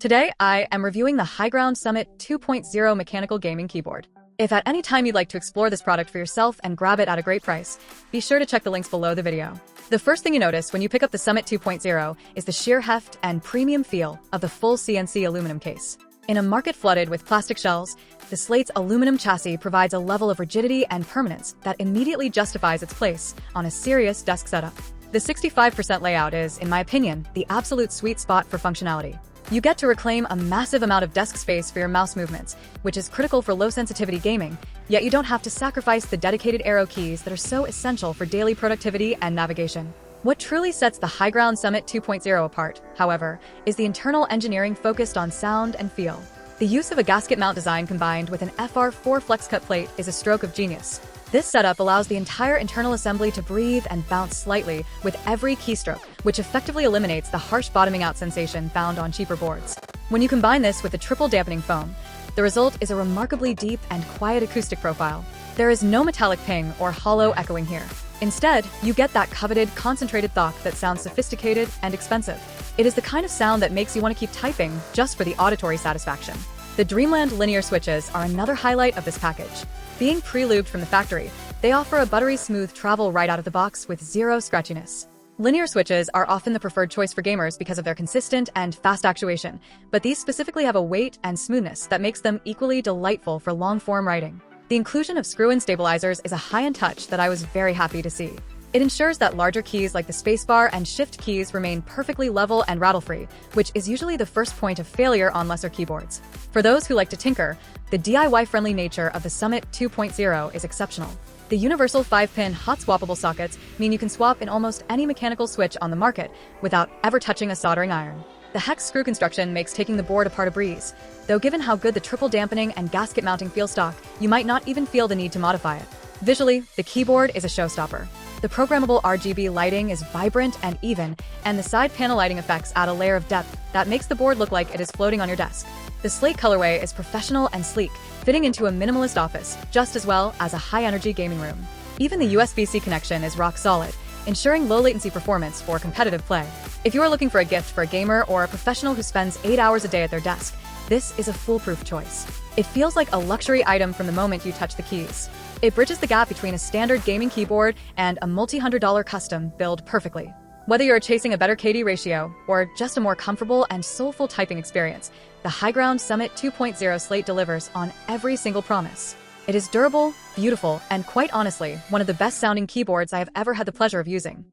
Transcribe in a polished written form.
Today, I am reviewing the Higround Summit 2.0 mechanical gaming keyboard. If at any time you'd like to explore this product for yourself and grab it at a great price, be sure to check the links below the video. The first thing you notice when you pick up the Summit 2.0 is the sheer heft and premium feel of the full CNC aluminum case. In a market flooded with plastic shells, the Slate's aluminum chassis provides a level of rigidity and permanence that immediately justifies its place on a serious desk setup. The 65% layout is, in my opinion, the absolute sweet spot for functionality. You get to reclaim a massive amount of desk space for your mouse movements, which is critical for low-sensitivity gaming, yet you don't have to sacrifice the dedicated arrow keys that are so essential for daily productivity and navigation. What truly sets the Higround Summit 2.0 apart, however, is the internal engineering focused on sound and feel. The use of a gasket mount design combined with an FR4 FlexCut plate is a stroke of genius. This setup allows the entire internal assembly to breathe and bounce slightly with every keystroke, which effectively eliminates the harsh bottoming out sensation found on cheaper boards. When you combine this with the triple dampening foam, the result is a remarkably deep and quiet acoustic profile. There is no metallic ping or hollow echoing here. Instead, you get that coveted, concentrated thock that sounds sophisticated and expensive. It is the kind of sound that makes you want to keep typing just for the auditory satisfaction. The Dreamland linear switches are another highlight of this package. Being pre-lubed from the factory, they offer a buttery smooth travel right out of the box with zero scratchiness. Linear switches are often the preferred choice for gamers because of their consistent and fast actuation, but these specifically have a weight and smoothness that makes them equally delightful for long-form writing. The inclusion of screw-in stabilizers is a high-end touch that I was very happy to see. It ensures that larger keys like the spacebar and shift keys remain perfectly level and rattle-free, which is usually the first point of failure on lesser keyboards. For those who like to tinker, the DIY-friendly nature of the Summit 2.0 is exceptional. The universal 5-pin hot-swappable sockets mean you can swap in almost any mechanical switch on the market without ever touching a soldering iron. The hex screw construction makes taking the board apart a breeze, though given how good the triple dampening and gasket mounting feel stock, you might not even feel the need to modify it. Visually, the keyboard is a showstopper. The programmable RGB lighting is vibrant and even, and the side panel lighting effects add a layer of depth that makes the board look like it is floating on your desk. The Slate colorway is professional and sleek, fitting into a minimalist office just as well as a high-energy gaming room. Even the USB-C connection is rock solid, ensuring low-latency performance for competitive play. If you are looking for a gift for a gamer or a professional who spends 8 hours a day at their desk, this is a foolproof choice. It feels like a luxury item from the moment you touch the keys. It bridges the gap between a standard gaming keyboard and a multi-$100 custom build perfectly. Whether you're chasing a better KD ratio or just a more comfortable and soulful typing experience, the Higround Summit 2.0 Slate delivers on every single promise. It is durable, beautiful, and quite honestly, one of the best-sounding keyboards I have ever had the pleasure of using.